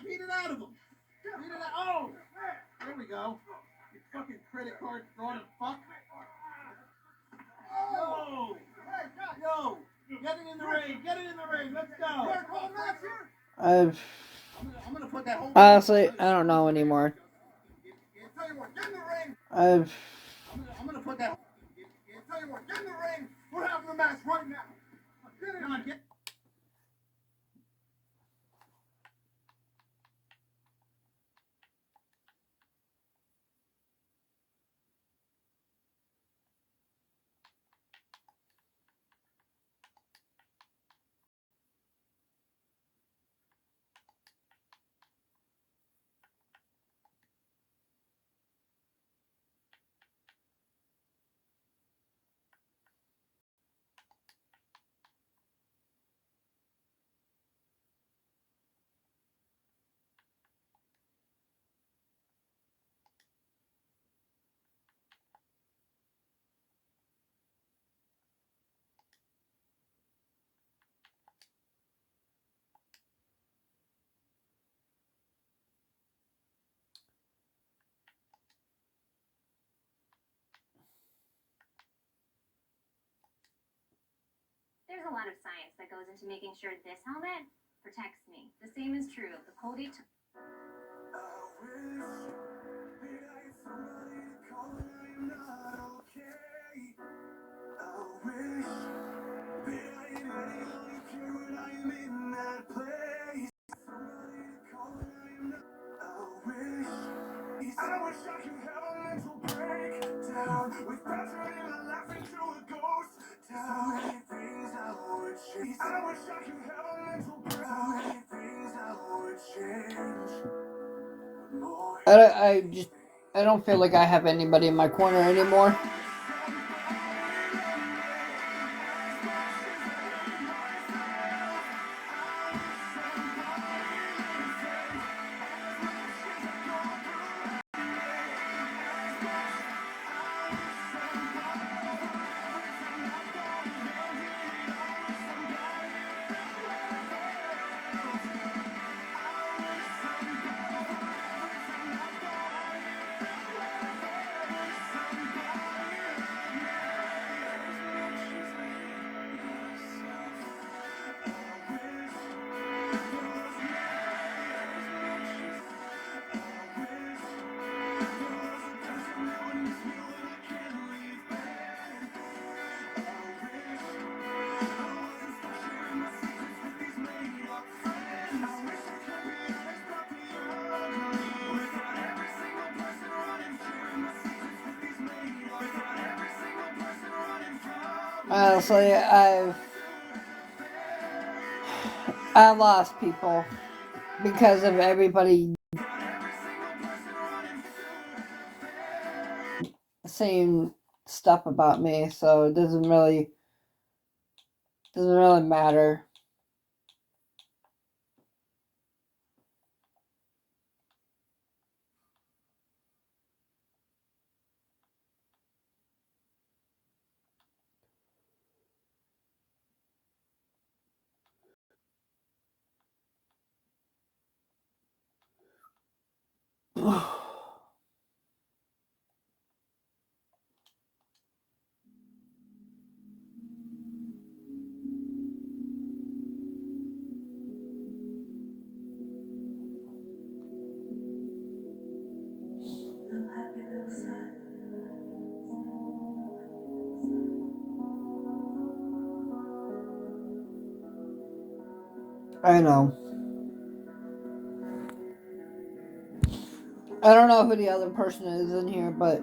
Beat it out of him. Beat it out. Oh, there we go. You fucking credit card fraud fuck. Oh, yo, get it in the ring. Get it in the ring. Let's go. I'm gonna put that whole. Honestly, I don't know anymore. I'm gonna put that. Tell you what, get in the ring. We're having a match right now. Come on, get. There's a lot of science that goes into making sure this helmet protects me. The same is true of the Colgate. I wish I could have a mental breakdown with passion and laughing through a ghost town. So many things I would change. I wish I could have a mental breakdown. So many things I would change. I don't feel like I have anybody in my corner anymore. Honestly, I lost people because of everybody saying stuff about me, so it doesn't really matter. I know. I don't know who the other person is in here, but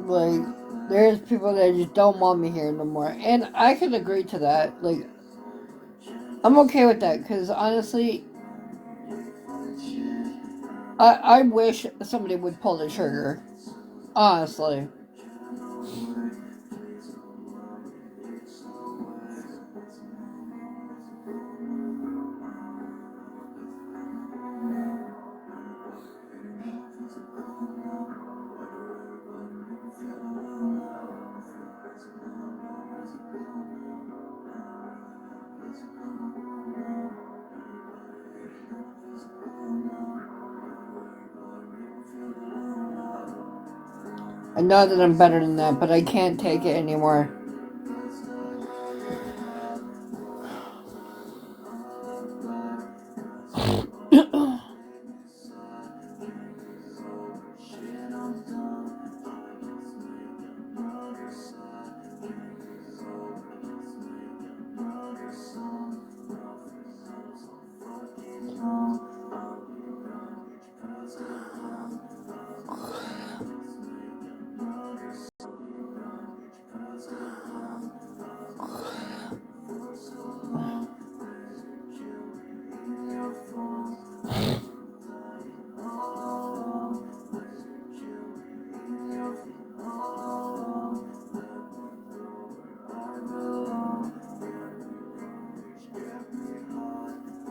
Like, there's people that just don't want me here no more. And I can agree to that. Like, I'm okay with that because honestly, I wish somebody would pull the trigger. Honestly. I know that I'm better than that, but I can't take it anymore.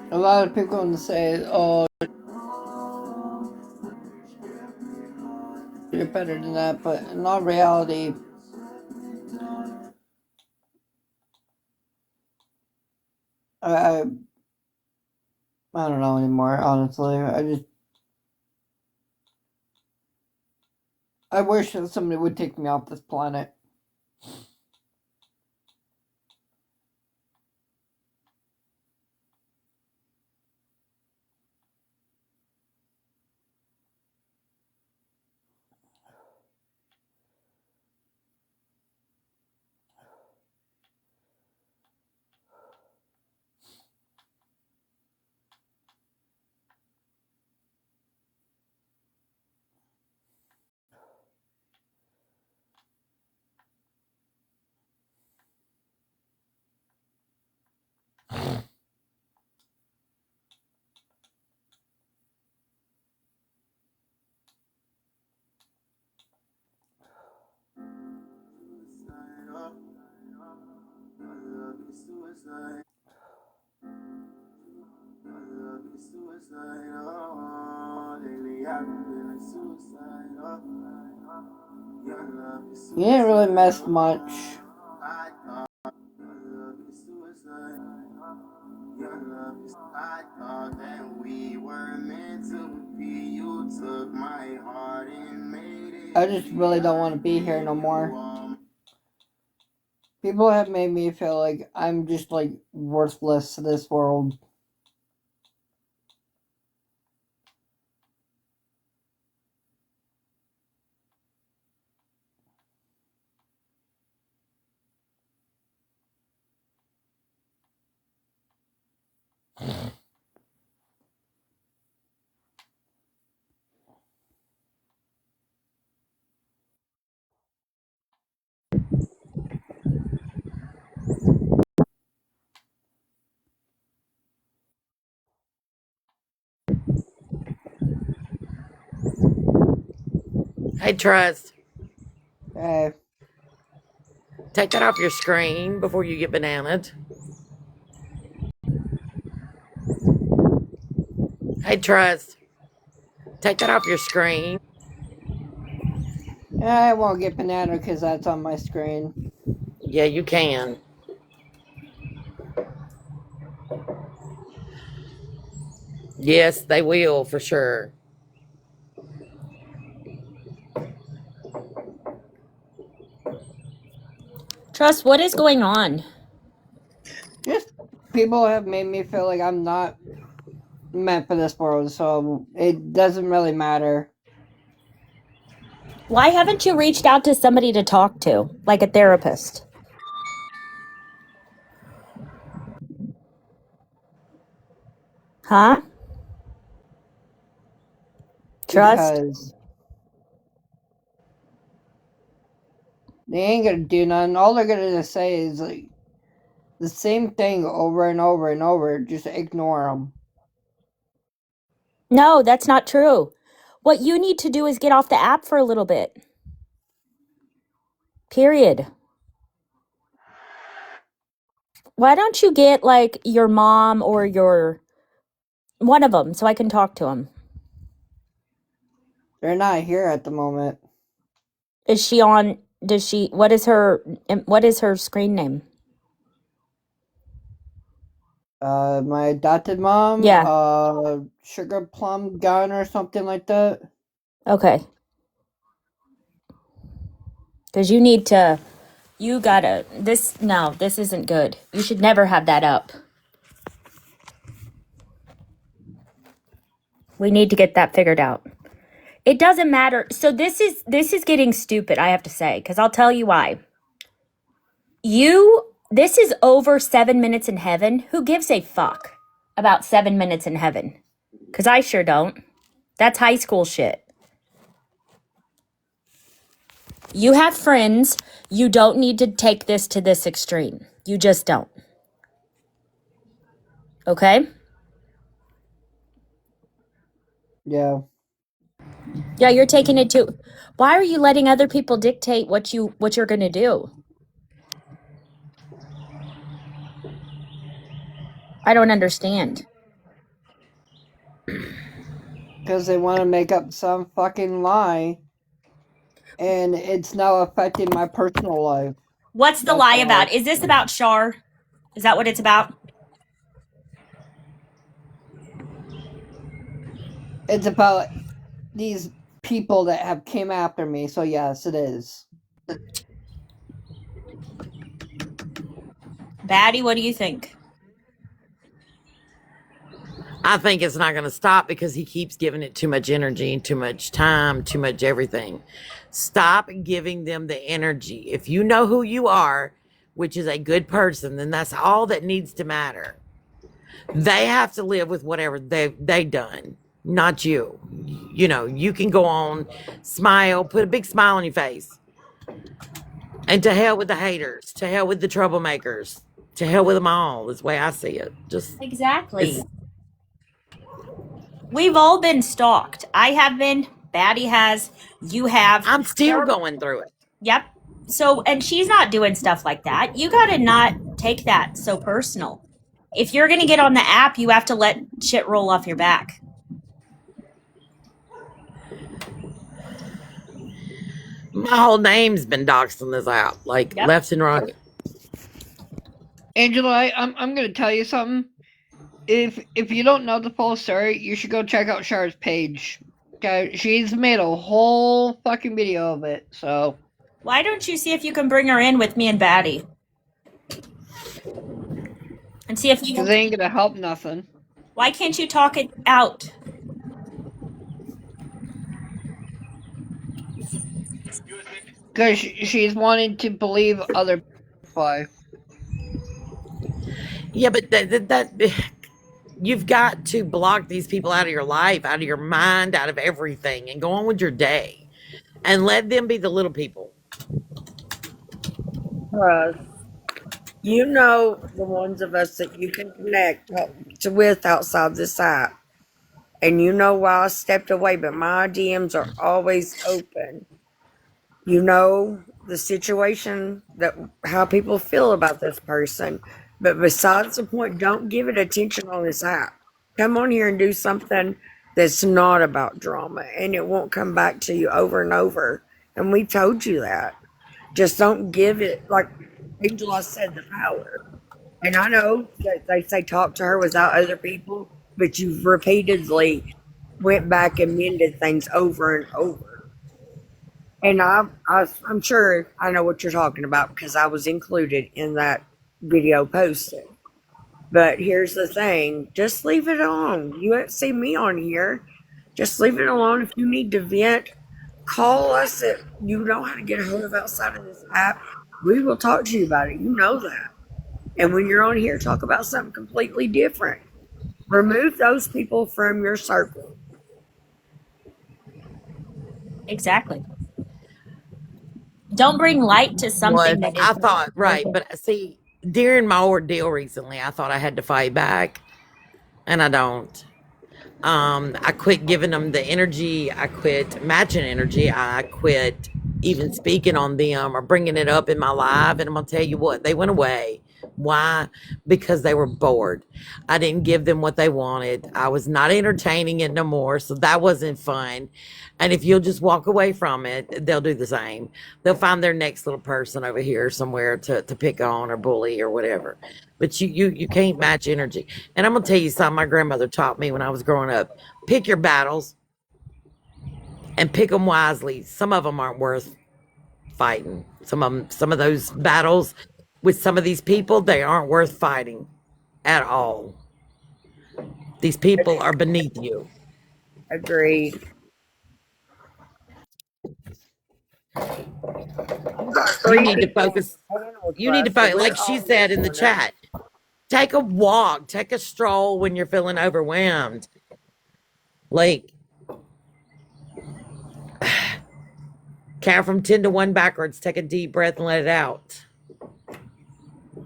A lot of people can say, "Oh, you're better than that," but in all reality, I I don't know anymore. Honestly, I wish that somebody would take me off this planet. You didn't really miss much. I thought that we were meant to be. You took my heart and made it. I just really don't want to be here no more. People have made me feel like I'm just like worthless to this world. Hey, Trust, Okay. take that off your screen before you get bananaed. Hey, Trust, take that off your screen. I won't get banana because that's on my screen. Yeah, you can. Yes, they will for sure. Trust, what is going on? Just people have made me feel like I'm not meant for this world, so it doesn't really matter. Why haven't you reached out to somebody to talk to, like a therapist? Huh? Trust? Because They ain't gonna do nothing. All they're gonna say is like the same thing over and over and over. Just ignore them. No, that's not true. What you need to do is get off the app for a little bit. Period. Why don't you get like your mom or your one of them so I can talk to them? They're not here at the moment. Is she on? Does she? What is her screen name? My adopted mom, Yeah. Sugar Plum Gun or something like that. Okay. Because you need to. You gotta. This no. This isn't good. You should never have that up. We need to get that figured out. It doesn't matter. So this is getting stupid, I have to say, because I'll tell you why. This is over 7 minutes in heaven. Who gives a fuck about 7 minutes in heaven? Because I sure don't. That's high school shit. You have friends. You don't need to take this to this extreme. You just don't. Okay? Yeah. Yeah, you're taking it to. Why are you letting other people dictate what you're going to do? I don't understand. Because they want to make up some fucking lie. And it's now affecting my personal life. What's the That's lie all. about? Is this about Shar? Is that what it's about? It's about these people that have came after me. So yes, it is. Batty, what do you think? I think it's not going to stop because he keeps giving it too much energy, too much time, too much everything. Stop giving them the energy. If you know who you are, which is a good person, then that's all that needs to matter. They have to live with whatever they done, not you. You know, you can go on, smile, put a big smile on your face. And to hell with the haters, to hell with the troublemakers, to hell with them all is the way I see it. Just Exactly. it's We've all been stalked. I have been. Batty has. You have. I'm still going through it. Yep. So, and she's not doing stuff like that. You got to not take that so personal. If you're going to get on the app, you have to let shit roll off your back. My whole name's been doxxed on this app, like Yep. left and right. Angela, I'm gonna tell you something. If you don't know the full story, you should go check out Char's page. Okay, she's made a whole fucking video of it. So Why don't you see if you can bring her in with me and Batty? And see if because you. they ain't gonna help nothing. Why can't you talk it out? Because she's wanting to believe other people. Yeah, but that you've got to block these people out of your life, out of your mind, out of everything, and go on with your day, and let them be the little people. You know the ones of us that you can connect to with outside this app. And you know why I stepped away, but my DMs are always open. You know the situation that how people feel about this person. But besides the point, don't give it attention on this app. Come on here and do something that's not about drama and it won't come back to you over and over. And we told you that. Just don't give it, like Angela said, the power. And I know that they say talk to her without other people, but you've repeatedly went back and mended things over and over. And I'm sure I know what you're talking about because I was included in that video posted. But here's the thing, just leave it alone. You won't see me on here. Just leave it alone. If you need to vent, call us if you know how to get a hold of outside of this app. We will talk to you about it. You know that. And when you're on here, talk about something completely different. Remove those people from your circle. Exactly. Don't bring light to something Was that is I not thought worth right, it. but see, during my ordeal recently, I thought I had to fight back, and I don't. I quit giving them the energy. I quit matching energy. I quit even speaking on them or bringing it up in my life. And I'm going to tell you what, they went away. Why? Because they were bored. I didn't give them what they wanted. I was not entertaining it no more. So that wasn't fun. And if you'll just walk away from it, they'll do the same. They'll find their next little person over here somewhere to pick on or bully or whatever. But you can't match energy. And I'm gonna tell you something my grandmother taught me when I was growing up. Pick your battles and pick them wisely. Some of them aren't worth fighting. Some of those battles with some of these people, they aren't worth fighting at all. These people are beneath you. Agreed. You got You three need to people focus. on the panel, You need to trust, so focus, we're like she all here said in the for them. chat. Take a walk, take a stroll when you're feeling overwhelmed. Like count from 10 to 1 backwards. Take a deep breath and let it out.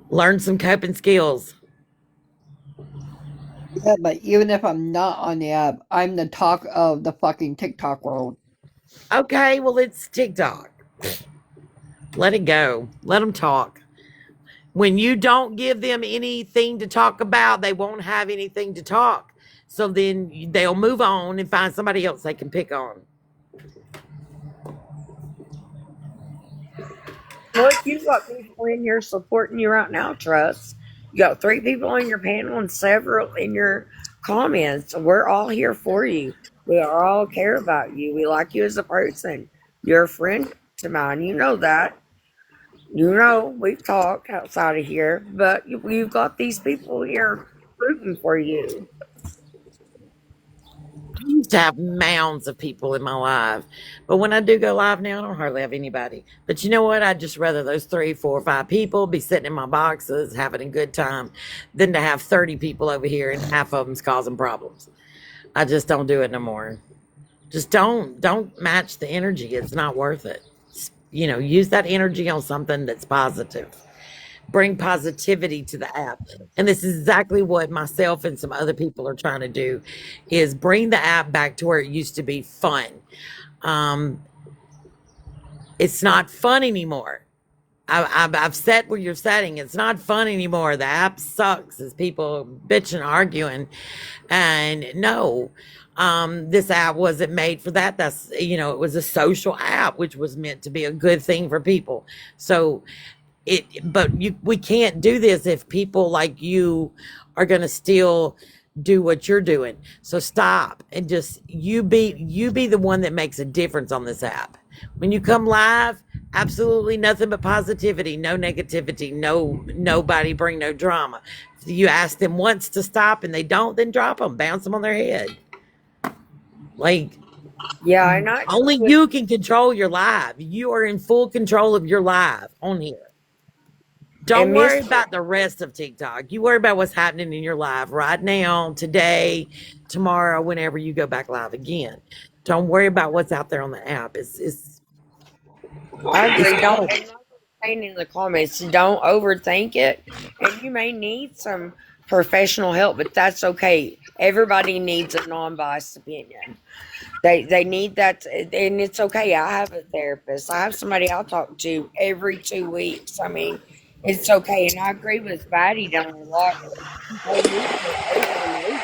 Learn some coping skills. Yeah, but even if I'm not on the app, I'm the talk of the fucking TikTok world. Okay, well, it's TikTok. Let it go. Let them talk. When you don't give them anything to talk about, they won't have anything to talk. So then they'll move on and find somebody else they can pick on. Look, you've got people in here supporting you right now, trust. You got three people on your panel and several in your comments. We're all here for you. We all care about you. We like you as a person. You're a friend to mine. You know that. You know, we've talked outside of here, but you've got these people here rooting for you. I used to have mounds of people in my life. But when I do go live now, I don't hardly have anybody. But you know what? I'd just rather those 3, 4, 5 people be sitting in my boxes having a good time than to have 30 people over here and half of them's causing problems. I just don't do it no more. Just don't match the energy. It's not worth it. Use that energy on something that's positive. Bring positivity to the app. And this is exactly what myself and some other people are trying to do is bring the app back to where it used to be fun. Um, it's not fun anymore. I've set where you're setting. It's not fun anymore. The app sucks as people bitching, arguing. And no, this app wasn't made for that. It was a social app, which was meant to be a good thing for people. So we can't do this if people like you are going to still do what you're doing. So stop and just you be the one that makes a difference on this app. When you come live, absolutely nothing but positivity, no negativity, nobody bring no drama. If you ask them once to stop and they don't, then drop them, bounce them on their head. Like Yeah, and I agree only with you can control your live. You are in full control of your live on here. Don't and worry Miss about the rest of TikTok. You worry about what's happening in your life right now, today, tomorrow, whenever you go back live again. Don't worry about what's out there on the app. I It's agree. Don't cold. and like I was saying in the comments, don't overthink it. And you may need some professional help, but that's okay. Everybody needs a non-biased opinion. They need that, and it's okay. I have a therapist. I have somebody I'll talk to every 2 weeks. I mean, it's okay. And I agree with Batty down a lot. People need to overload it.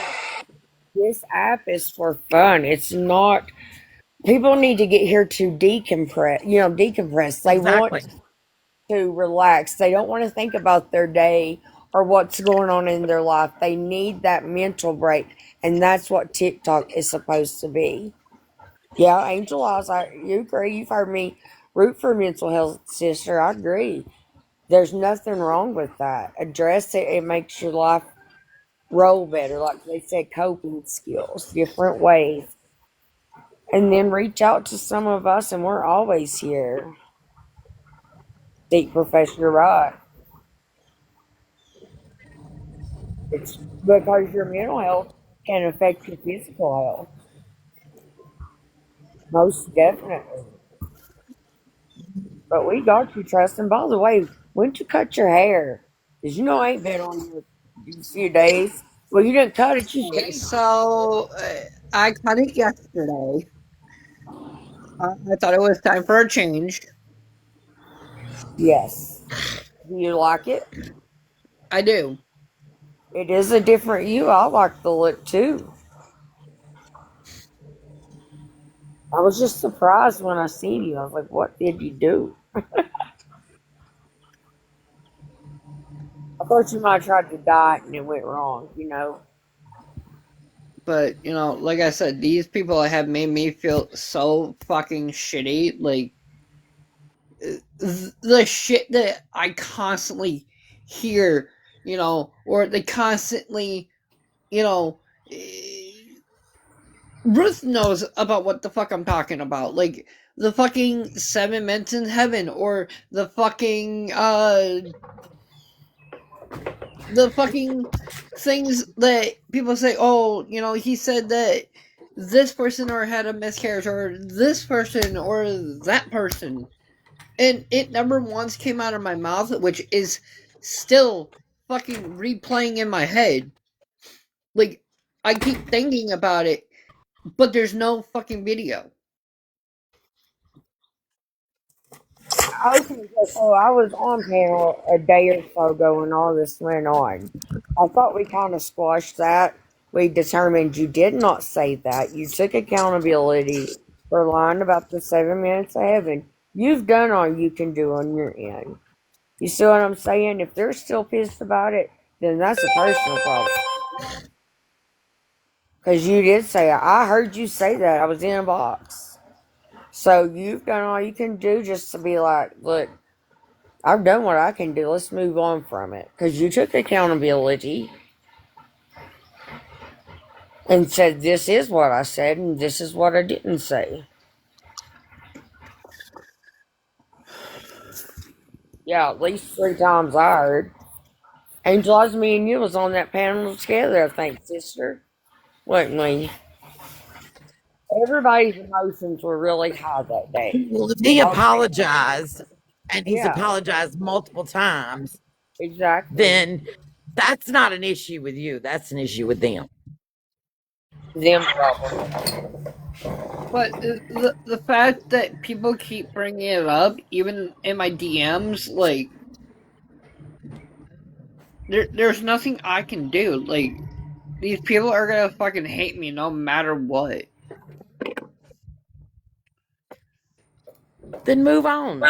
This app is for fun. It's not. People need to get here to decompress. Decompress. They Exactly. want to relax. They don't want to think about their day or what's going on in their life. They need that mental break, and that's what TikTok is supposed to be. Yeah, Angel Eyes, you agree. You've heard me root for mental health, sister. I agree. There's nothing wrong with that. Address it. It makes your life roll better. Like they said, coping skills, different ways. And then reach out to some of us, and we're always here. Seek professional right. It's because your mental health can affect your physical health. Most definitely. But we got you, trust. And by the way, when did you cut your hair? Because you know I ain't been on you a few days. Well, you didn't cut it, you Okay, shaved. so I cut it yesterday. I thought it was time for a change. Yes. Do you like it? I do. It is a different you. I like the look too. I was just surprised when I seen you. I was like, what did you do? I thought you might have tried to dye it and it went wrong, you know? But, like I said, these people have made me feel so fucking shitty. Like, the shit that I constantly hear, or they constantly, you know, Ruth knows about what the fuck I'm talking about. Like, the fucking seven minutes in heaven, or the fucking things that people say, oh, he said that this person or had a miscarriage, or this person or that person. And it never once came out of my mouth, which is still fucking replaying in my head. Like, I keep thinking about it, but there's no fucking video. Okay, so I was on panel a day or so ago when all this went on. I thought we kind of squashed that. We determined you did not say that. You took accountability for lying about the 7 minutes of heaven. You've done all you can do on your end. You see what I'm saying? If they're still pissed about it, then that's a personal problem. Because you did say it. I heard you say that. I was in a box. So you've done all you can do just to be like, look, I've done what I can do. Let's move on from it. Because you took accountability and said, this is what I said and this is what I didn't say. Yeah, at least 3 times I heard. Angela's, me and you was on that panel together, I think, sister. Wasn't we? Everybody's emotions were really high that day. Well, if he Okay. apologized and he's Yeah, apologized multiple times, exactly. then that's not an issue with you. That's an issue with them. Them problem. But the fact that people keep bringing it up, even in my DMs, like, there's nothing I can do. Like, these people are gonna fucking hate me no matter what. Then move on.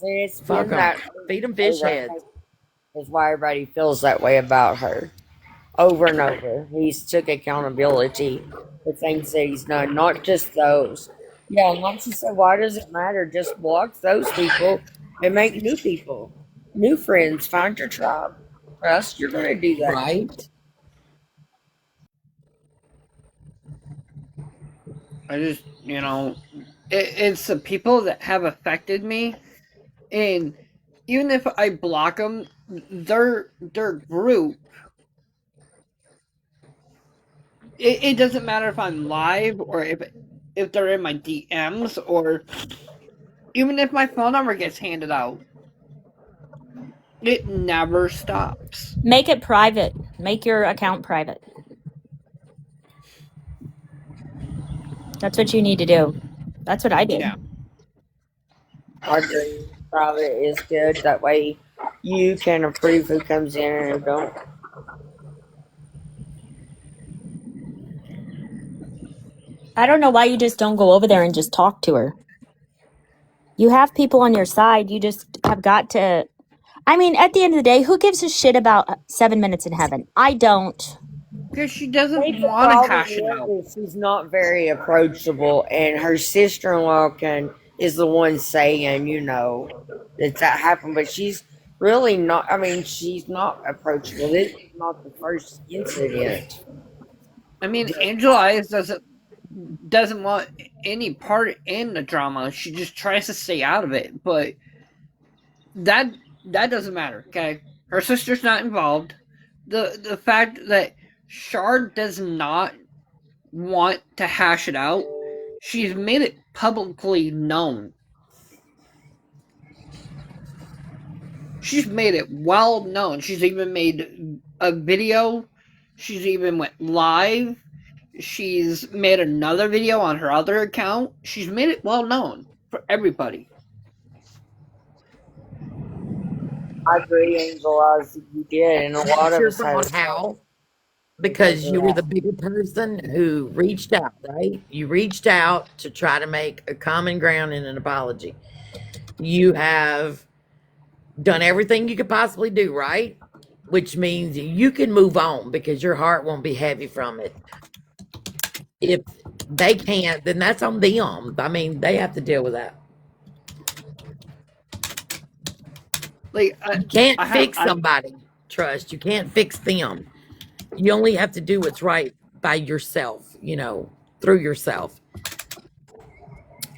It's Fuck been them. that Feed them fish over. I heads. think is why everybody feels that way about her. Over and over. He's took accountability for things that he's done, not just those. Yeah, and like she said, why does it matter? Just block those people and make new people, new friends. Find your tribe. Trust you're going to do that. Right? I just, it's the people that have affected me, and even if I block them, their group. It doesn't matter if I'm live, or if they're in my DMs, or even if my phone number gets handed out. It never stops. Make it private. Make your account private. That's what you need to do. That's what I did. Yeah. I agree. Private is good. That way you can approve who comes in and who don't. I don't know why you just don't go over there and just talk to her. You have people on your side. You just have got to. I mean, at the end of the day, who gives a shit about 7 minutes in heaven? I don't. Because she I doesn't think the want to problem hash it out. is she's not very approachable, and her sister-in-law is the one saying, that happened, but she's really not. I mean, she's not approachable. This is not the first incident. I mean, Angela Eyes doesn't want any part in the drama. She just tries to stay out of it. But that that doesn't matter. Okay, her sister's not involved. The fact that Shard does not want to hash it out, she's made it publicly known. she's made it well known. She's even made a video. She's even went live. She's made another video on her other account. She's made it well known for everybody. I agree, Angel, as you did, and a lot What's of your us had to thought, start Hal? because Because of you were that. the bigger person who reached out, right? You reached out to try to make a common ground in an apology. You have done everything you could possibly do, right? Which means you can move on because your heart won't be heavy from it. If they can't, then that's on them. I mean, they have to deal with that. Like You can't I have, fix somebody, trust. You can't fix them. You only have to do what's right by yourself, through yourself.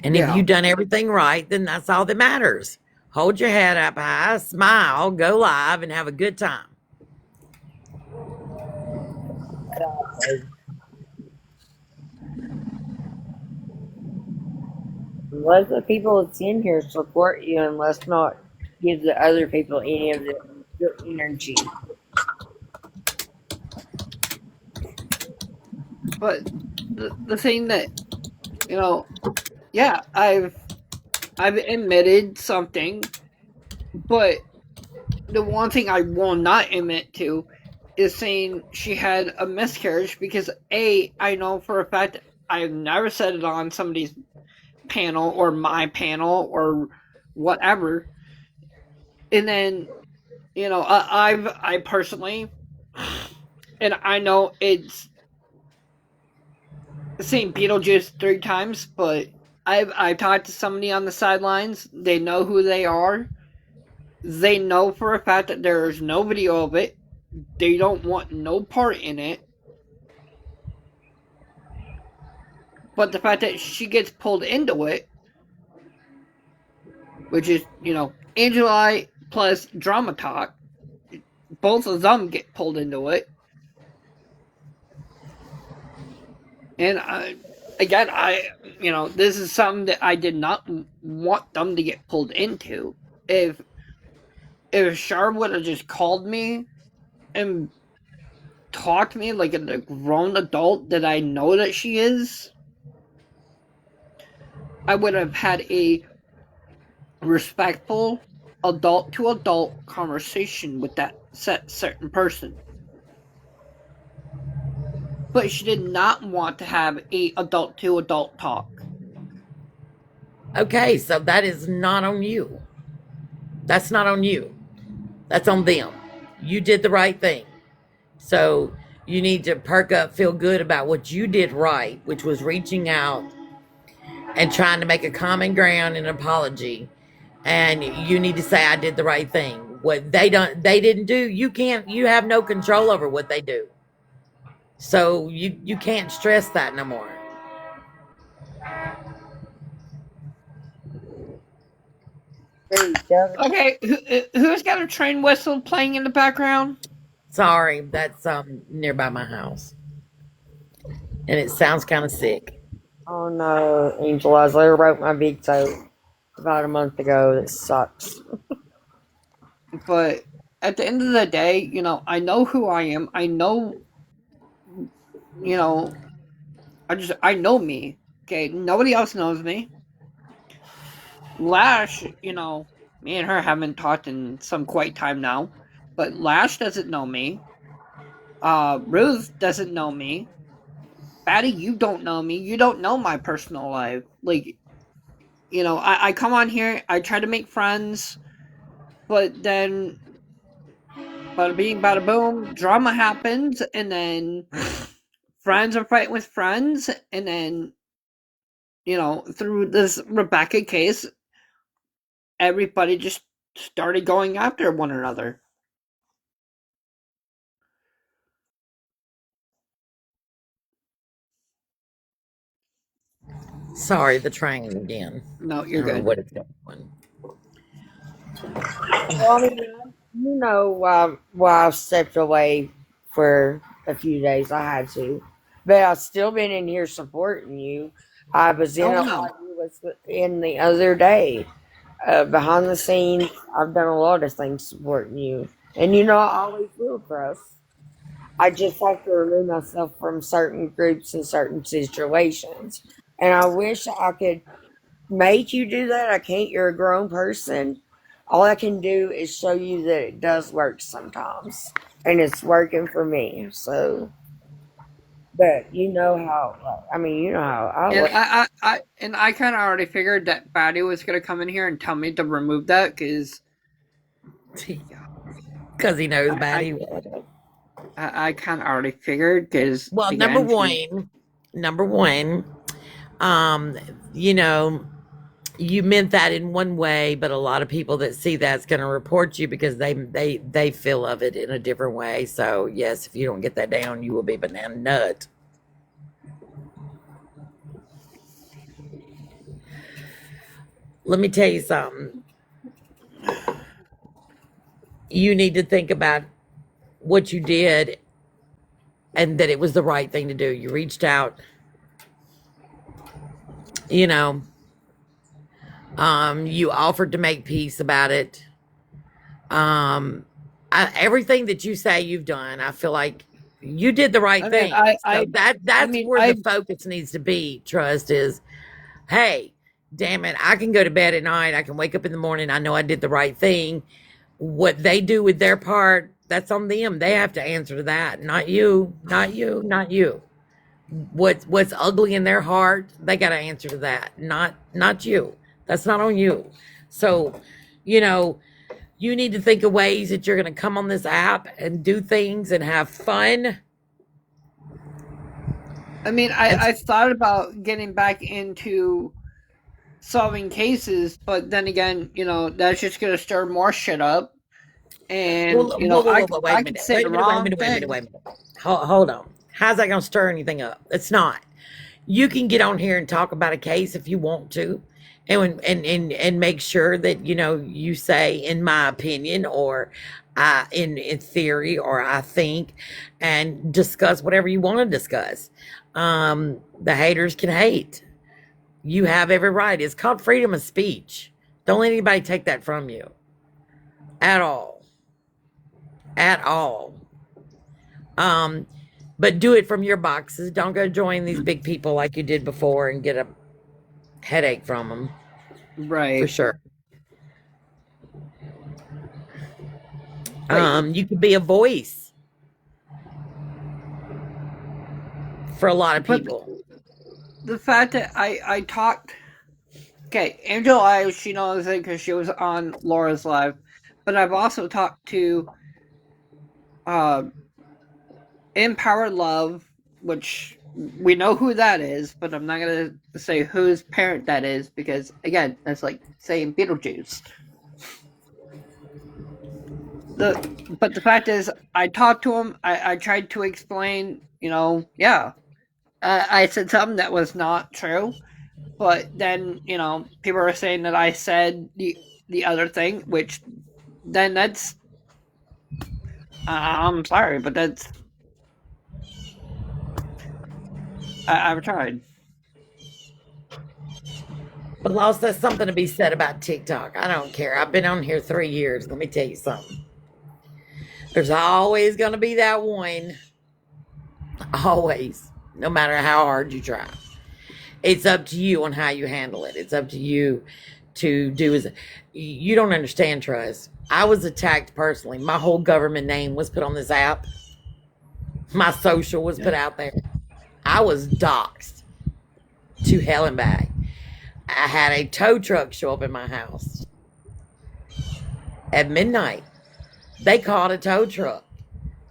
And if yeah. you've done everything right, then that's all that matters. Hold your head up high, smile, go live, and have a good time. Let the people that's in here support you, and let's not give the other people any of your energy. But the thing that yeah, I've admitted something, but the one thing I will not admit to is saying she had a miscarriage because I know for a fact I've never said it on somebody's panel or my panel or whatever, and then I personally, and I know it's saying Beetlejuice 3 times, but I've talked to somebody on the sidelines. They know who they are. They know for a fact that there is no video of it. They don't want no part in it. But the fact that she gets pulled into it, which is, Angeli plus Drama Talk, both of them get pulled into it. And again, this is something that I did not want them to get pulled into. If Char would have just called me and talked to me like a grown adult that I know that she is, I would have had a respectful adult to adult conversation with that certain person. But she did not want to have a adult to adult talk. Okay, so that is not on you. That's not on you. That's on them. You did the right thing. So you need to perk up, feel good about what you did right, which was reaching out and trying to make a common ground and an apology. And you need to say, I did the right thing. What they didn't do, you have no control over what they do. So you can't stress that no more. Okay, who's got a train whistle playing in the background? Sorry, that's nearby my house. And it sounds kind of sick. Oh no, Angel, I literally broke my big toe about a month ago. That sucks. But at the end of the day, I know who I am. I know, you know, I know me. Okay, nobody else knows me. Lash, me and her haven't talked in some quite time now, but Lash doesn't know me. Ruth doesn't know me. Batty, you don't know me. You don't know my personal life. Like, I come on here, I try to make friends, but then bada bing, bada boom, drama happens, and then friends are fighting with friends, and then, through this Rebecca case, everybody just started going after one another. Sorry, the train again. No, I you're don't know good. what it's doing. Well, I mean, you know why I've stepped away for a few days. I had to, but I've still been in here supporting you. I was in Oh it no. like you was in the other day. Behind the scenes, I've done a lot of things supporting you. And I always will, trust. I just have to remove myself from certain groups and certain situations. And I wish I could make you do that. I can't. You're a grown person. All I can do is show you that it does work sometimes. And it's working for me. So, but you know how, I mean, you know how I And work. I kind of already figured that Batty was gonna come in here and tell me to remove that because Because he knows I bad. I, He will. I kind of already figured because Well, again she number one, um, you know, you meant that in one way, but a lot of people that see that's going to report you because they feel of it in a different way. So yes, if you don't get that down, you will be banana nut. Let me tell you something. You need to think about what you did and that it was the right thing to do. You reached out, you know, you offered to make peace about it. Um, everything that you say you've done, I feel like you did the right I mean thing. So I that's mean where the focus needs to be. Trust is, hey, damn it, I can go to bed at night. I can wake up in the morning. I know I did the right thing. What they do with their part, that's on them. They have to answer to that, not you, not you, not you. What's ugly in their heart, they got to answer to that, not you. That's not on you. So, you know, you need to think of ways that you're going to come on this app and do things and have fun. I mean And I thought about getting back into solving cases, but then again, that's just gonna stir more shit up. And well, whoa, whoa, whoa, whoa, wait I a could minute, say wait the a minute, wait a wrong minute, wait a minute, thing. wait a minute. Hold on. How's that going to stir anything up? It's not. You can get on here and talk about a case if you want to, and make sure that you say, in my opinion, or in theory, or I think, and discuss whatever you want to discuss. The haters can hate. You have every right. It's called freedom of speech. Don't let anybody take that from you at all. At all. Um, but do it from your boxes. Don't go join these big people like you did before and get a headache from them for Right. sure. But You could be a voice for a lot of but people. the fact that I talked. Okay, Angel I she knows it because she was on Laura's live, but I've also talked to uh Empowered Love, which we know who that is, but I'm not gonna say whose parent that is because again, that's like saying Beetlejuice. The fact is, I talked to him. I tried to explain. Yeah, I said something that was not true, but then people are saying that I said the other thing, which then that's I'm sorry, but that's I've tried. But lost, there's something to be said about TikTok. I don't care. I've been on here 3 years. Let me tell you something. There's always going to be that one. Always. No matter how hard you try. It's up to you on how you handle it. It's up to you to do as you don't understand, trust. I was attacked personally. My whole government name was put on this app. My social was put out there. I was doxxed to hell and back. I had a tow truck show up in my house at midnight. They called a tow truck,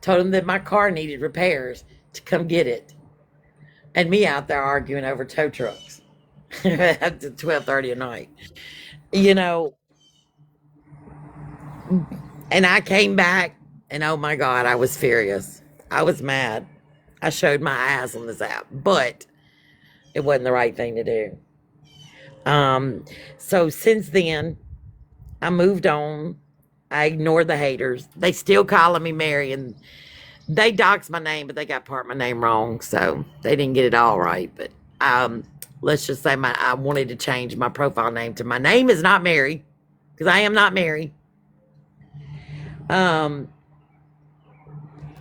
told them that my car needed repairs to come get it. And me out there arguing over tow trucks at 12:30 at night. You know, and I came back and oh my God, I was furious. I was mad. I showed my ass on this app, but it wasn't the right thing to do. Um, so since then, I moved on. I ignored the haters. They still calling me Mary, and they doxed my name, but they got part of my name wrong, so they didn't get it all right. But um, let's just say I wanted to change my profile name to my name is not Mary. because I am not married. Um,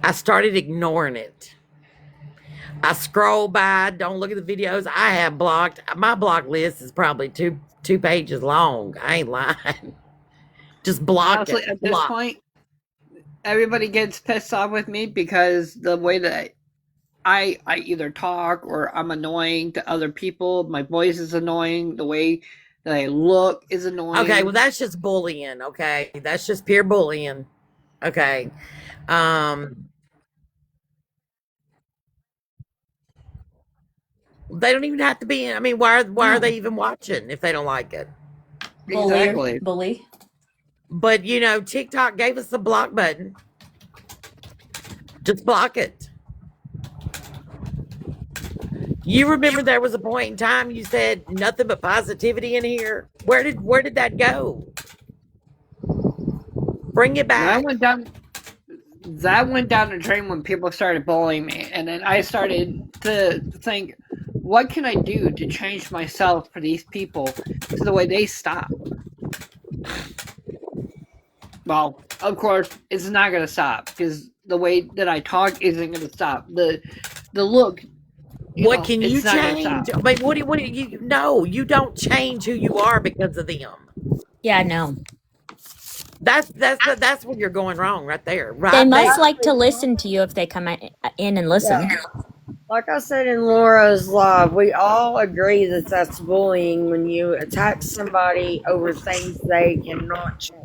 I started ignoring it. I scroll by, don't look at the videos I have blocked. My block list is probably two pages long. I ain't lying. Just block Honestly, it. at this Block. point, everybody gets pissed off with me because the way that I either talk or I'm annoying to other people. My voice is annoying. The way that I look is Okay, well annoying. that's just bullying. Okay, that's just pure bullying. Okay, um, they don't even have to be. I mean, why are No, they even watching if they don't like it? exactly. Bully. But TikTok gave us the block button. Just block it. You remember there was a point in time you said nothing but positivity in here. Where did that go? Bring it That back. went down. That went down the drain when people started bullying me, and then I started to think, what can I do to change myself for these people to the way they stop? Well, of course, it's not going to stop because the way that I talk isn't going to stop. The look, What can you it's not going to stop. change? I mean, what do you no, you don't change who you are because of them. Yeah, no. That's where you're going wrong right there. They Right must there. like to listen to you if they come in and Yeah. listen. Like I said in Laura's live, we all agree that that's bullying when you attack somebody over things they cannot change.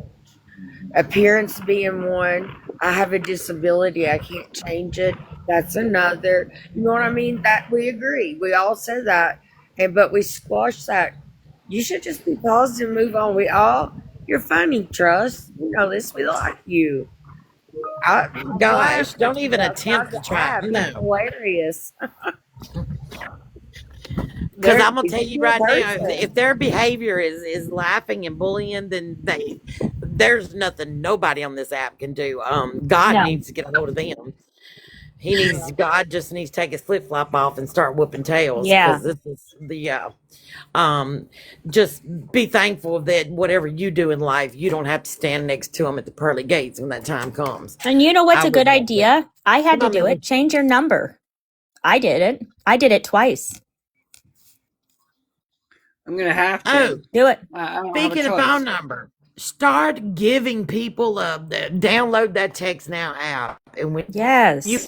Appearance being one. I have a disability. I can't change it. That's another. You know what I mean? That we agree. We all said that. And but we squash that. You should just be positive and move on. You're funny, Trust. You know this. We like you. I laugh Gosh, at don't you even outside attempt the to try. app. You're No. hilarious. Because There, I'm gonna he's tell a you good right now, if person. their behavior is laughing and bullying, then there's nothing nobody on this app can do. God No. needs to get a hold of them. God just needs to take his flip flop off and start whooping tails Yeah. because this is um, just be thankful that whatever you do in life, you don't have to stand next to them at the pearly gates when that time comes. And you know what's I a good would love that. idea? I had Come to on, do it. Millie. Change your number. I did it. I did it twice. I'm going to have to. Oh, Do it. I don't have a speaking of phone choice. number, start giving people download that text now app, and when you Yes.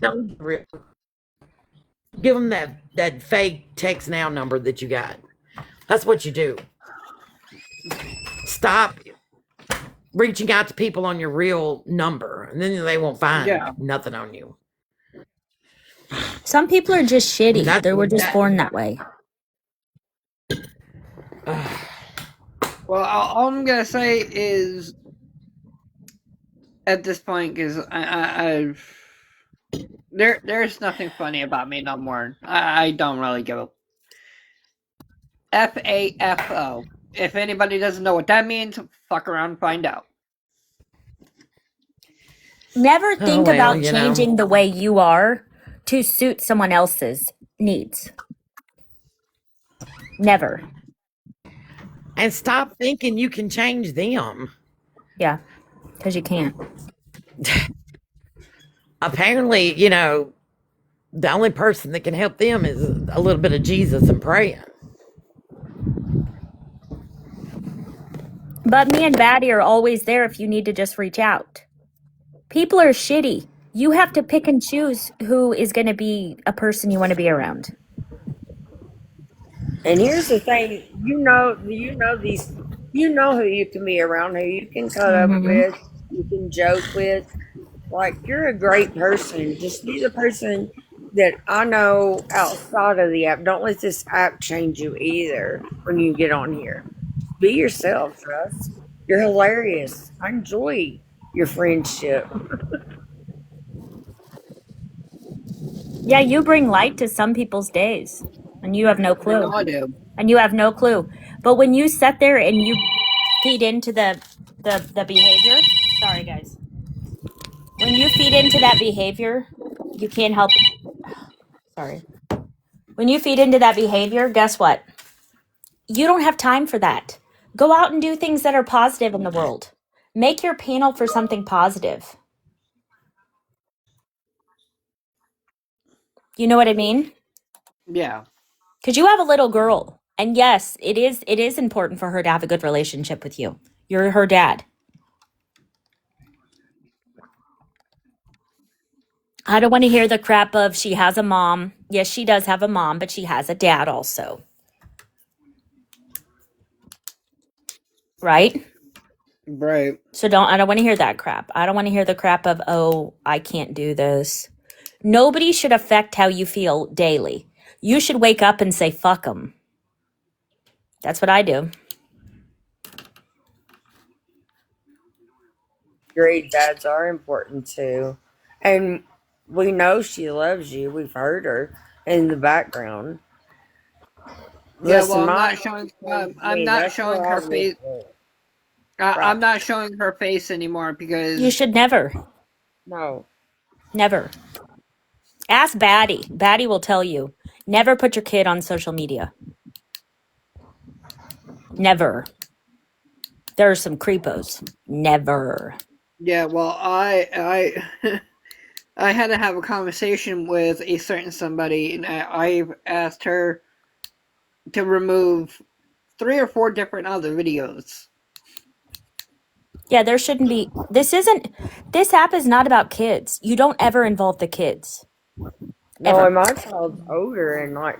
don't give them that fake text now number that you got. That's what you do. Stop reaching out to people on your real number, and then they won't find Yeah. nothing on you. Some people are just And shitty. that's They were just that. born that way. Well, all I'm going to say is at this point, because I've. There's nothing funny about me no more. I don't really give a FAFO. If anybody doesn't know what that means, fuck around and find out. Never Oh think well, about changing the way you are to suit someone else's needs. Never. and stop thinking you can change them. Yeah, because you can't. Apparently, the only person that can help them is a little bit of Jesus and praying. But me and Batty are always there if you need to just reach out. People are shitty. You have to pick and choose who is going to be a person you want to be around. And here's the thing, you know who you can be around, who you can cut up Hmm. with, you can joke with. Like you're a great person. Just be the person that I know outside of the app. Don't let this app change you either when you get on here. Be yourself, Trust. You're hilarious. I enjoy your friendship. Yeah, you bring light to some people's days, and you have no I know clue. I do. And you have no clue. But when you sit there and you feed into the behavior, sorry guys. When you feed into that behavior, you can't help. Sorry. When you feed into that behavior, guess what? You don't have time for that. Go out and do things that are positive in the world. Make your panel for something positive. You know what I mean? Yeah. Because you have a little girl. And yes, it is important for her to have a good relationship with you. You're her dad. I don't want to hear the crap of she has a mom. Yes, she does have a mom, but she has a dad also. Right? Right. So I don't want to hear that crap. I don't want to hear the crap of, oh, I can't do this. Nobody should affect how you feel daily. You should wake up and say, fuck them. That's what I do. Great dads are important too. And we know she loves you. We've heard her in the background. Yeah, well, Listen, my mom told I'm me not that's showing what I her live face. for. I'm Right. not showing her face anymore You because should never, No. never. Ask Batty. Batty will tell you. Never put your kid on social media. Never. There are some creepos. Never. yeah, well, I I had to have a conversation with a certain somebody, and I've asked her to remove 3 or 4 different other videos. Yeah, there shouldn't be. This app is not about kids. You don't ever involve the kids. No, Ever. and my child's older and like,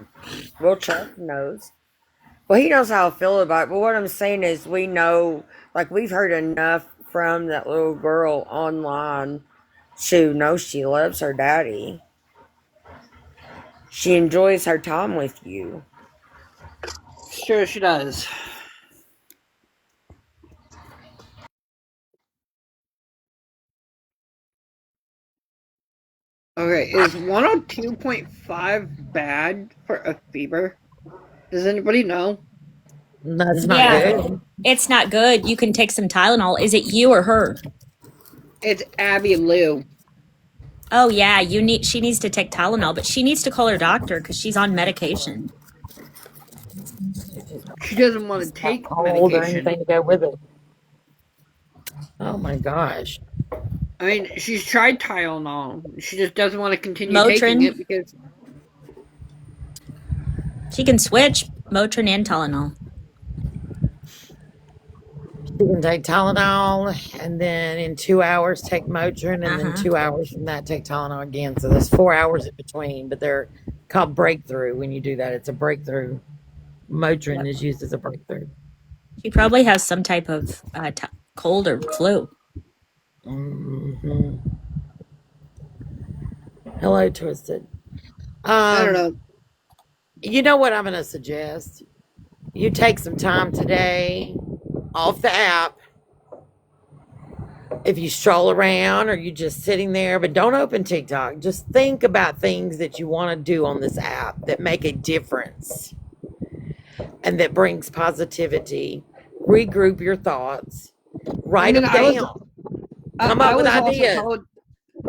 well, Chuck knows. Well, he knows how I feel about it. But what I'm saying is, we know, like, we've heard enough from that little girl online to know she loves her daddy. She enjoys her time with you. Sure, she does. Okay, is 102.5 bad for a fever? Does anybody know? That's not Yeah, good. it's not good. You can take some Tylenol. Is it you or her? It's Abby Lou. Oh yeah, she needs to take Tylenol, but she needs to call her doctor because she's on medication. She doesn't want It's to not take cold or medication. anything to go with it. Oh my gosh. I mean, she's tried Tylenol. She just doesn't want to continue taking Motrin. it because She can switch Motrin and Tylenol. You can take Tylenol and then in 2 hours take Motrin and then Uh-huh. 2 hours from that take Tylenol again. So there's 4 hours in between, but they're called breakthrough when you do that. It's a breakthrough. Motrin Yep. is used as a breakthrough. She probably has some type of cold or flu. Hmm. Hello, Twisted. I don't Um, know. you know what I'm going to suggest? You take some time today off the app. If you stroll around or you're just sitting there, but don't open TikTok. Just think about things that you want to do on this app that make a difference and that brings positivity. Regroup your thoughts, I write mean, them down, come I up with was also ideas. told.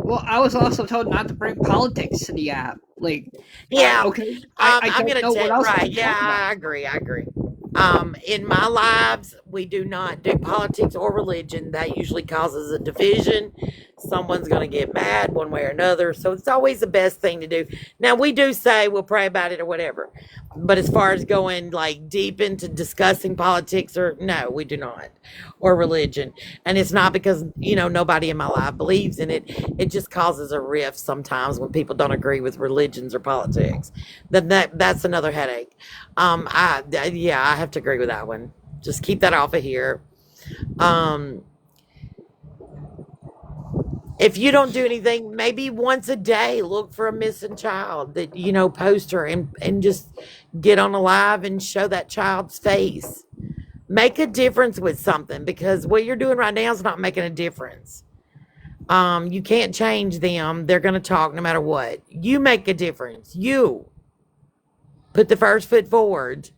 Well, I was also told not to bring politics to the app. Like, Yeah, okay, I I'm don't gonna know what tell. else I Right? can Yeah, talk about. I agree. I agree. In my lives, we do not do politics or religion. That usually causes a division. Someone's going to get mad one way or another. So it's always the best thing to do. Now, we do say we'll pray about it or whatever. But as far as going like deep into discussing politics or no, we do not. Or religion. And it's not because, nobody in my life believes in it. It just causes a rift sometimes when people don't agree with religions or politics. Then that's another headache. Yeah, I have to agree with that one. Just keep that off of here. Um, if you don't do anything, maybe once a day, look for a missing child that post her and just get on a live and show that child's face. Make a difference with something because what you're doing right now is not making a difference. You can't change them. They're going to talk no matter what. You make a difference. You put the first foot forward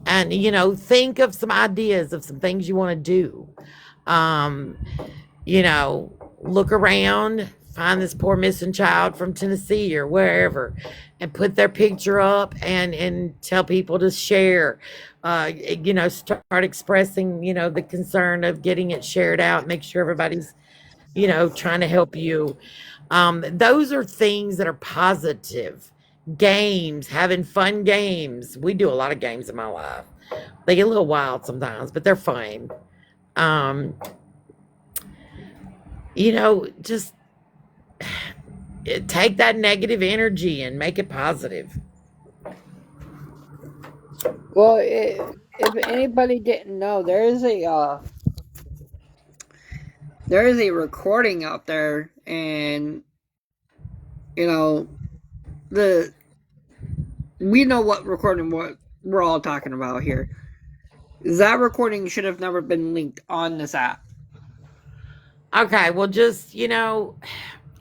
and think of some ideas of some things you want to do. um look around, find this poor missing child from Tennessee or wherever, and put their picture up and tell people to share. Start expressing, the concern of getting it shared out. Make sure everybody's, trying to help you. Those are things that are positive. Games, having fun games. We do a lot of games in my life. They get a little wild sometimes, but they're fun. Um, just take that negative energy and make it positive. Well, if anybody didn't know, there is a recording out there, and you know the we know what recording what we're all talking about here. That recording should have never been linked on this app. Okay, well, just,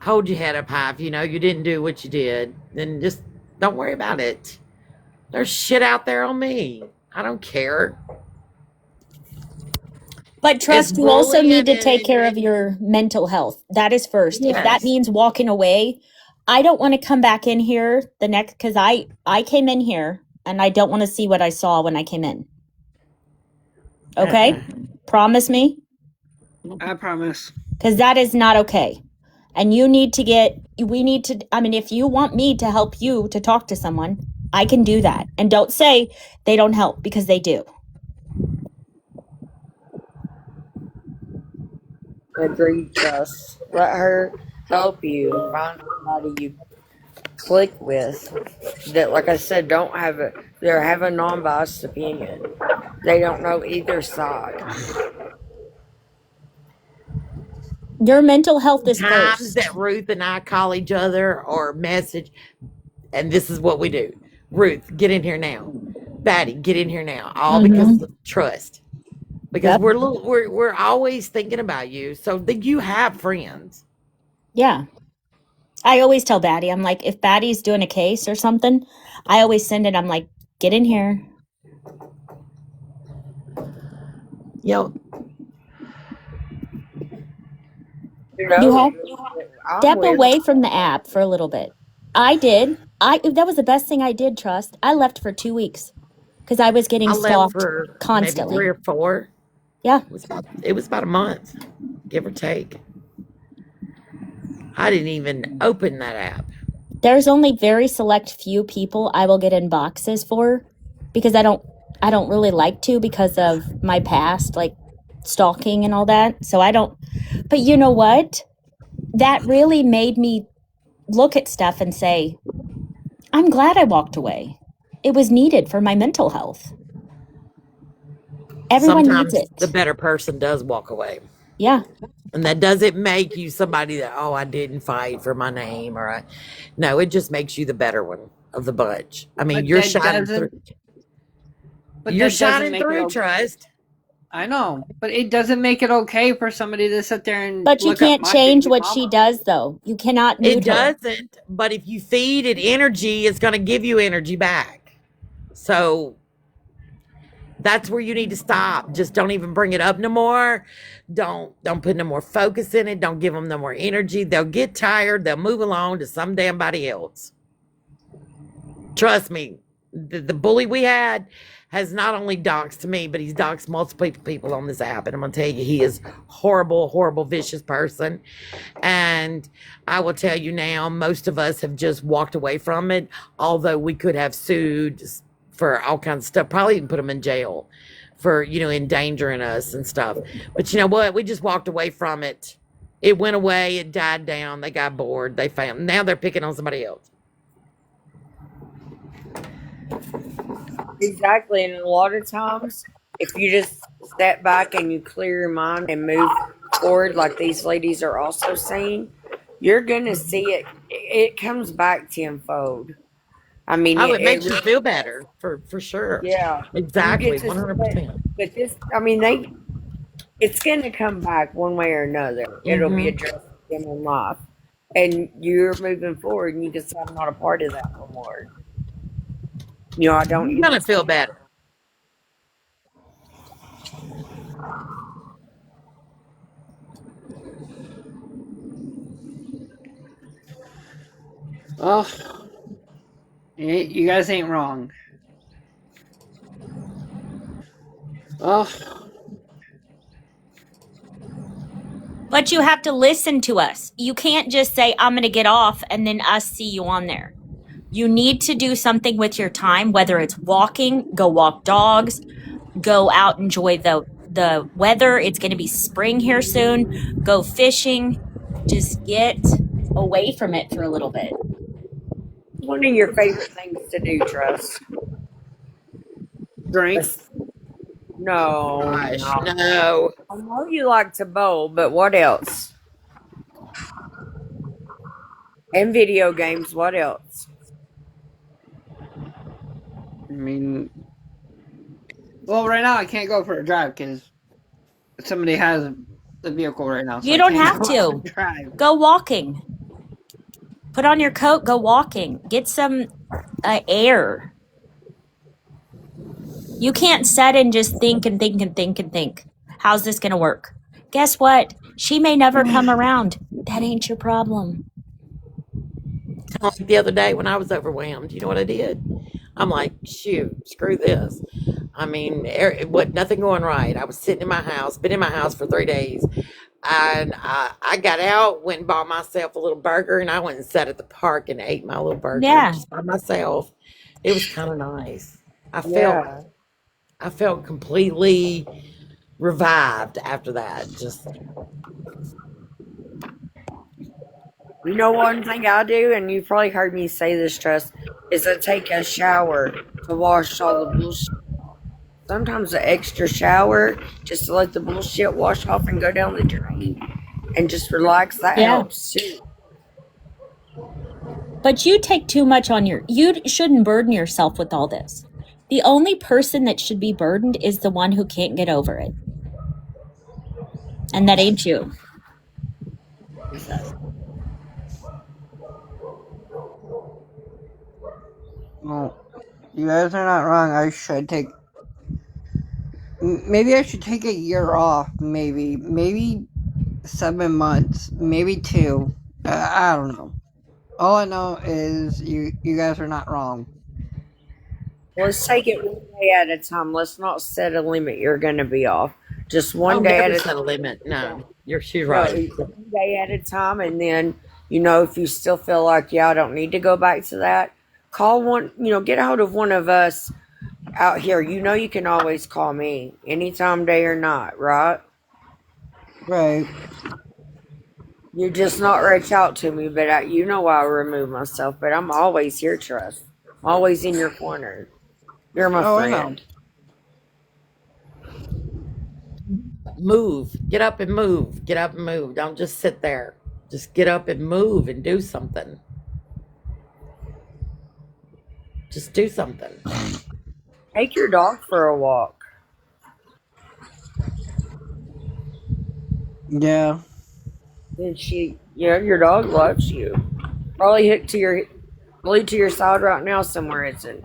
hold your head up high. If you know you didn't do what you did, then just don't worry about it. There's shit out there on me. I don't care. But It's trust, you also bullying need to take and, care of your mental health. That is first. If that yes. means walking away, I don't want to come back in here the next, because I came in here and I don't want to see what I saw when I came in. Okay? Promise me? I promise. Because that is not okay. And we need to, I mean, if you want me to help you to talk to someone, I can do that. And don't say they don't help, because they do. Agreed, trust. Let her help you find somebody you click with. That, like I said, they have a non-biased opinion. They don't know either side. Your mental health is Times first. that Ruth and I call each other or message, and this is what we do. Ruth, get in here now. Batty, get in here now. All because of trust. Because Yep. we're always thinking about you. So that you have friends. Yeah. I always tell Batty, I'm like, if Batty's doing a case or something, I always send it. I'm like, get in here. You know, You No, have I'm step with. away from the app for a little bit. I did. That was the best thing I did, Trust. I left for 2 weeks because I was getting I left stalked for maybe constantly. 3 or 4. Yeah. It was about a month, give or take. I didn't even open that app. There's only very select few people I will get in boxes for, because I don't really like to, because of my past, like stalking and all that. So I don't, but you know what? That really made me look at stuff and say, I'm glad I walked away. It was needed for my mental health. Everyone needs Sometimes the it. better person does walk away. Yeah. And that doesn't make you somebody that, oh, I didn't fight for my name no, it just makes you the better one of the bunch. I mean, But you're that shining through. doesn't. But You're that doesn't shining make it through, okay. Trust. I know, but it doesn't make it okay for somebody to sit there and But you look up can't my change baby what she mama. does, though. You cannot It mute her. doesn't, but if you feed it energy, it's going to give you energy back. So that's where you need to stop. Just don't even bring it up no more. Don't put no more focus in it. Don't give them no more energy. They'll get tired. They'll move along to some damn body else. Trust me, the bully we had has not only doxed me, but he's doxed multiple people on this app. And I'm going to tell you, he is horrible, horrible, vicious person. And I will tell you now, most of us have just walked away from it, although we could have sued for all kinds of stuff, probably even put him in jail for, endangering us and stuff. But you know what? We just walked away from it. It went away. It died down. They got bored. They found, now they're picking on somebody else. Exactly, and a lot of times, if you just step back and you clear your mind and move forward, like these ladies are also saying, you're gonna see it. It comes back tenfold. I mean, Oh, it, it it makes you really feel does. better for sure. Yeah, you get Exactly, to see it, 100%. but this, I mean, it's gonna come back one way or another. It'll be Mm-hmm. addressed again in life, and you're moving forward, and you decide I'm not a part of that no more. I don't You're need to gonna feel see that. better. Oh, you guys ain't wrong. Oh, But you have to listen to us. You can't just say, I'm going to get off and then us see you on there. You need to do something with your time, whether it's walking, go walk dogs, go out, enjoy the weather. It's going to be spring here soon. Go fishing. Just get away from it for a little bit. One of your favorite things to do, Trust? drink. Let's- No, Gosh, no. no. I know you like to bowl, but what else? And video games, what else? I mean, well, right now I can't go for a drive because somebody has the vehicle right now, so You I don't can't have go out and to. drive. Go walking. Put on your coat, go walking. Get some air. You can't sit and just think and think and think and think. How's this going to work? Guess what? She may never come around. That ain't your problem. Like the other day when I was overwhelmed, you know what I did? I'm like, shoot, screw this. I mean, what? Nothing going right. I was sitting in my house, been in my house for 3 days, and I got out, went and bought myself a little burger, and I went and sat at the park and ate my little burger Yeah. just by myself. It was kind of nice. I felt Yeah. I felt completely revived after that. Just You know one thing I do, and you've probably heard me say this, Trust, is I take a shower to wash all the bullshit. Sometimes an extra shower just to let the bullshit wash off and go down the drain and just relax. That Yeah. helps too. But you take too much on you shouldn't burden yourself with all this. The only person that should be burdened is the one who can't get over it. And that ain't you. Exactly. Well, you guys are not wrong. I should take. Maybe I should take a year off. Maybe 7 months. Maybe two. I don't know. All I know is you guys are not wrong. Let's take it one day at a time. Let's not set a limit. You're going to be off. Just I'll one day at never a set a time. limit. No, she's No, right. one day at a time. And then, if you still feel like, yeah, I don't need to go back to that, call one, get a hold of one of us out here. You can always call me anytime, day or night, right? Right. You just not reach out to me, but I remove myself. But I'm always here, Trust. I'm always in your corner. You're my Oh, I know. friend. Move. Get up and move. Get up and move. Don't just sit there. Just get up and move and do something. Just do something. Take your dog for a walk. Yeah. And your dog loves you. Probably glued to your side right now somewhere. It's in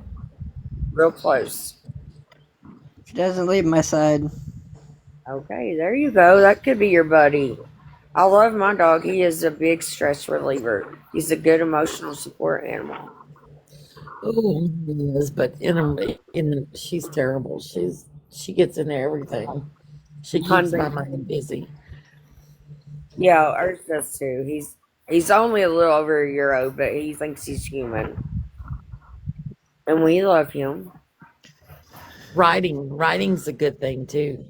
real close. She doesn't leave my side. Okay, there you go. That could be your buddy. I love my dog. He is a big stress reliever. He's a good emotional support animal. Oh, yes, but she's terrible. She gets into everything. She keeps my Hundred. mind busy. Yeah, ours does too. He's only a little over a year old, but he thinks he's human, and we love him. Writing's a good thing too.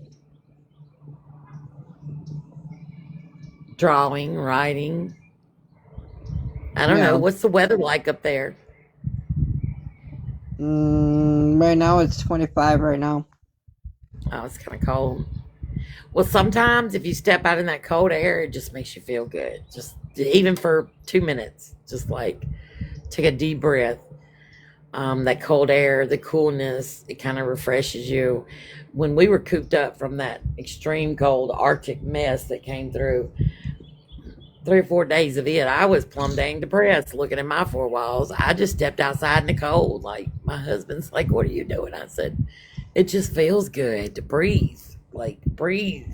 Drawing, writing. I don't know. Yeah. What's the weather like up there? Right now it's 25 right now. Oh, it's kind of cold. Well, sometimes if you step out in that cold air, it just makes you feel good. Just even for 2 minutes, just like take a deep breath. That cold air, the coolness, it kind of refreshes you. When we were cooped up from that extreme cold Arctic mess that came through, 3 or 4 days of it, I was plumb dang depressed looking at my four walls. I just stepped outside in the cold. Like, my husband's like, what are you doing? I said, it just feels good to breathe. Like, breathe.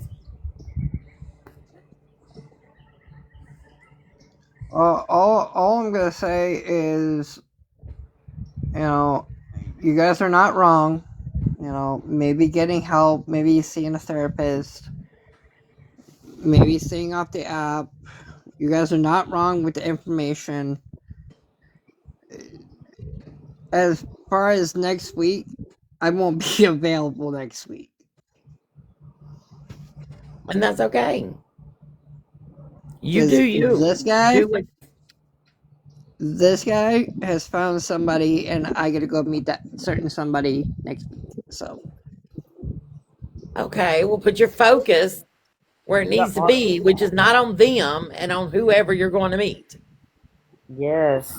all I'm gonna say is, you guys are not wrong. Maybe getting help, maybe seeing a therapist, maybe staying off the app. You guys are not wrong with the information. As far as next week, I won't be available next week. And that's okay. You do Because you. Do it. this guy has found somebody, and I gotta go meet that certain somebody next week. So, Okay. Well, put your focus where it Yep. needs to be, which is not on them and on whoever you're going to meet. Yes.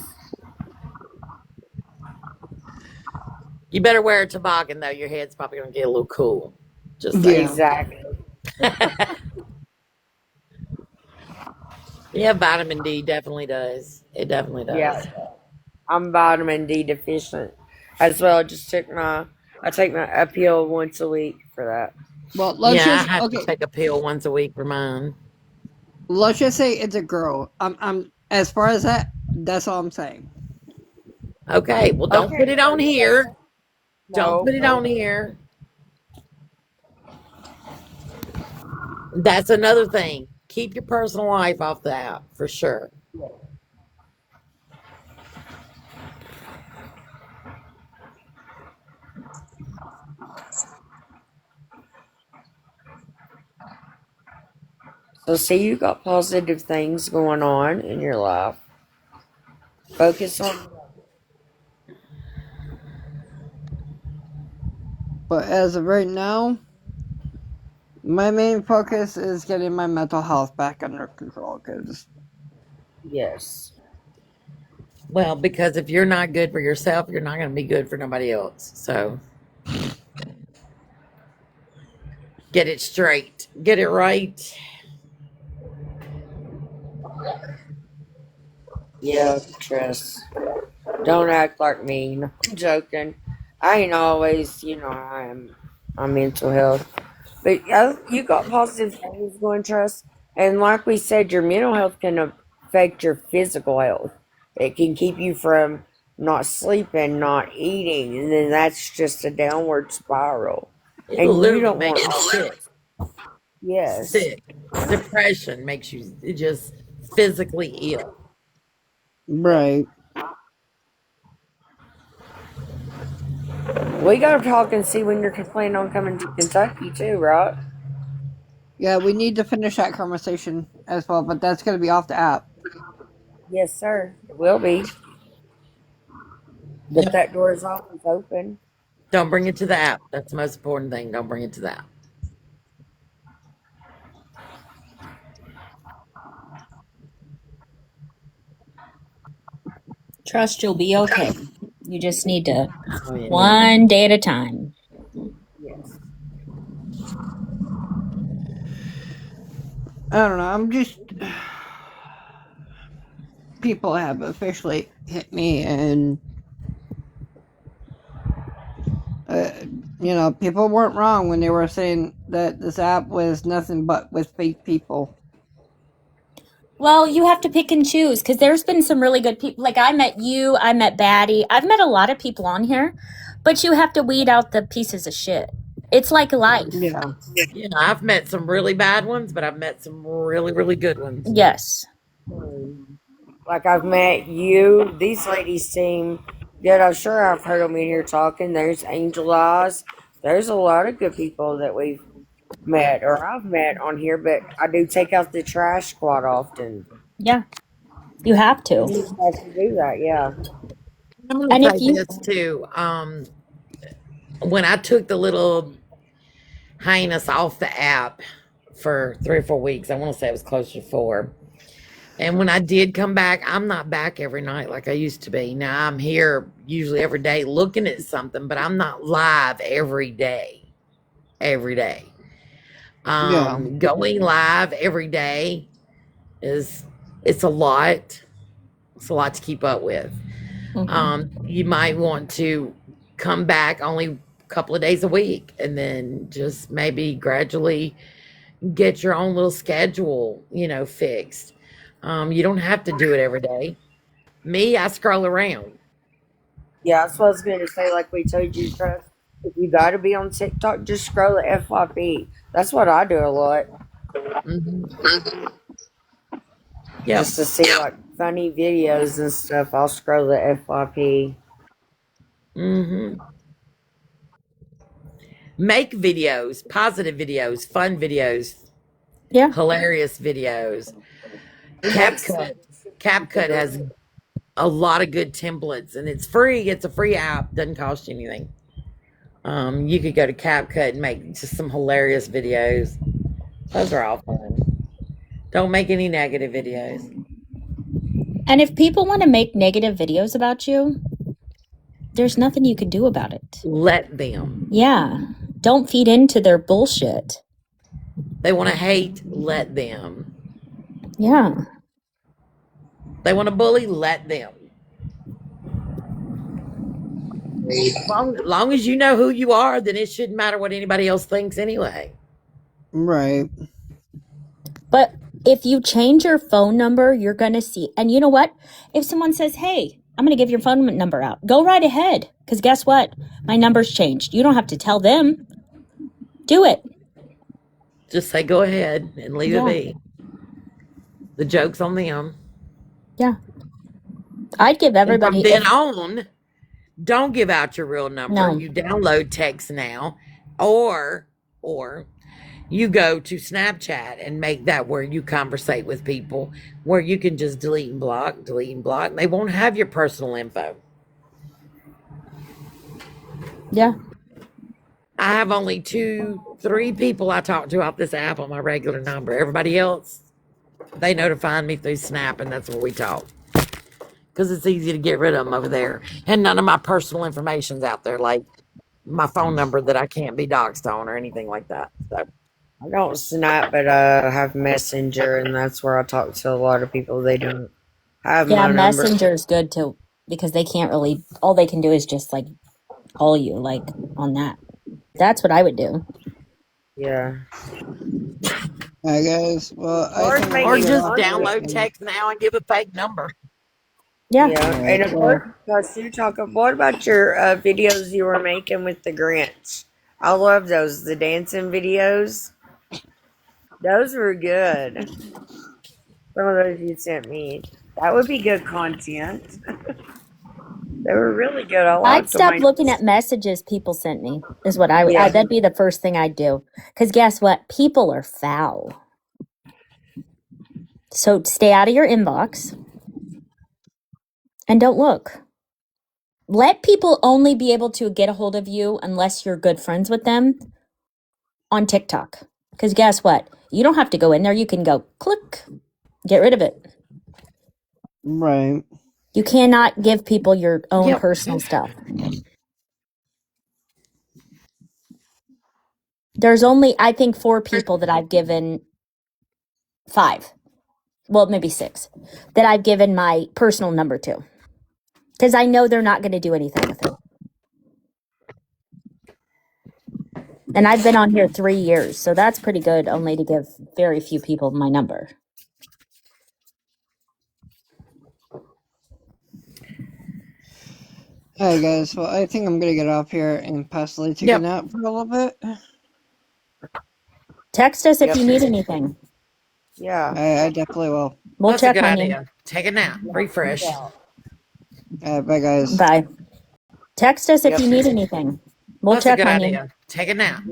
You better wear a toboggan, though. Your head's probably going to get a little cool. Just saying. yeah. Exactly. Yeah, vitamin D definitely does. It definitely Yeah. does. I'm vitamin D deficient as well. I take my a pill once a week for that. Well, Yeah, I have to take a pill once a week for mine. let's just say it's a girl. I'm as far as that. That's all I'm saying. Okay, well, don't Okay. put it on here. Don't No. put it on here. That's another thing. Keep your personal life off the app for sure. So see, you got positive things going on in your life. Focus on. But as of right now, my main focus is getting my mental health back under control. Because Yes. Well, because if you're not good for yourself, you're not going to be good for nobody else. So get it straight, get it right. Yeah, Tress. Don't act like me. No, I'm joking. I ain't always, I'm mental health. But you got positive things going, Trust. And like we said, your mental health can affect your physical health. It can keep you from not sleeping, not eating, and then that's just a downward spiral. It'll And you literally don't make want you sick. yes. Sick. Depression makes you just physically ill. right, We gotta talk and see when you're planning on coming to Kentucky too, right? yeah, we need to finish that conversation as well. But that's gonna be off the app. Yes, sir. It will be. But Yep. that door is always open. Don't bring it to the app. That's the most important thing. Don't bring it to the app. Trust you'll be okay. You just need to Oh, yeah. one day at a time. Yes. I don't know. I'm just people have officially hit me, and uh, people weren't wrong when they were saying that this app was nothing but with fake people. Well, you have to pick and choose because there's been some really good people. Like I met you, I met Batty. I've met a lot of people on here, but you have to weed out the pieces of shit. It's like life. Yeah, Yeah, I've met some really bad ones, but I've met some really, really good ones. Yes. Like I've met you. These ladies seem good. I'm sure I've heard them in here talking. There's Angel Eyes. There's a lot of good people that we've met or I've met on here, but I do take out the trash quite often. Yeah. You have to. You just have to do that, yeah. I'm going And to if say you this too. When I took the little heinous off the app for 3 or 4 weeks, I want to say it was closer to 4. And when I did come back, I'm not back every night like I used to be. Now I'm here usually every day looking at something, but I'm not live every day. Every day. yeah, Going live every day is it's a lot. It's a lot to keep up with. You might want to come back only a couple of days a week and then just maybe gradually get your own little schedule, fixed. You don't have to do it every day. Me, I scroll around. Yeah, that's what I was gonna say. Like we told you, Trust, if you got to be on TikTok, just scroll the FYP. That's what I do a lot, Hmm. Yep. just to see like funny videos and stuff. I'll scroll the FYP. Hmm. Make videos, positive videos, fun videos, Yeah. hilarious videos. It makes CapCut. CapCut has a lot of good templates and it's free. It's a free app, doesn't cost you anything. You could go to CapCut and make just some hilarious videos. Those are all fun. Don't make any negative videos. And if people want to make negative videos about you, there's nothing you can do about it. Let them. Yeah. Don't feed into their bullshit. They want to hate, let them. Yeah. They want to bully, let them. Long as you know who you are, then it shouldn't matter what anybody else thinks anyway. Right. But if you change your phone number, you're going to see. And you know what? If someone says, hey, I'm going to give your phone number out, go right ahead. Because guess what? My number's changed. You don't have to tell them. Do it. Just say go ahead and leave it Yeah. be. The joke's on them. Yeah. I'd give And from everybody, then if on, don't give out your real number. no. You download text now, or you go to Snapchat and make that where you conversate with people, where you can just delete and block, delete and block. They won't have your personal info. Yeah. I have only three people I talk to off this app on my regular number. Everybody else, they notify me through Snap, and that's where we talk. Because it's easy to get rid of them over there. And none of my personal information's out there, like my phone number that I can't be doxxed on or anything like that. So, I don't Snap, but have Messenger, and that's where I talk to a lot of people. They don't have Yeah. my number. Messenger's good too because they can't really, all they can do is just like call you like on that. That's what I would do. Yeah. Alright, guys. Well, I Or think I'm or gonna making get just off here. download content. And, text now and give a fake number. Yeah. Yeah, and alright. of course, Well, because you talk. What about your videos you were making with the Grinch? I love those, the dancing videos. Those were good. Some of those you sent me. That would be good content. They were really good. I I'd liked them. stop looking at messages people sent me, is what Yeah, that'd be the first thing I'd do. Because guess what? People are foul. So stay out of your inbox and don't look. Let people only be able to get a hold of you unless you're good friends with them on TikTok. Because guess what? You don't have to go in there. You can go click, get rid of it. right. You cannot give people your own Yep. personal stuff. There's only, I think, 4 people that I've given 5. Well, maybe 6 that I've given my personal number to because I know they're not going to do anything with it. And I've been on here 3 years, so that's pretty good only to give very few people my number. Alright, guys. Well, I think I'm gonna get off here and possibly take a Yep. nap for a little bit. Text us if yep, you need anything. yeah. I definitely will. We'll That's a check good on you. idea. Take a nap. Refresh. Bye, guys. Bye. Text us if Yep. you need anything. We'll That's a check good on you. idea. Take a nap.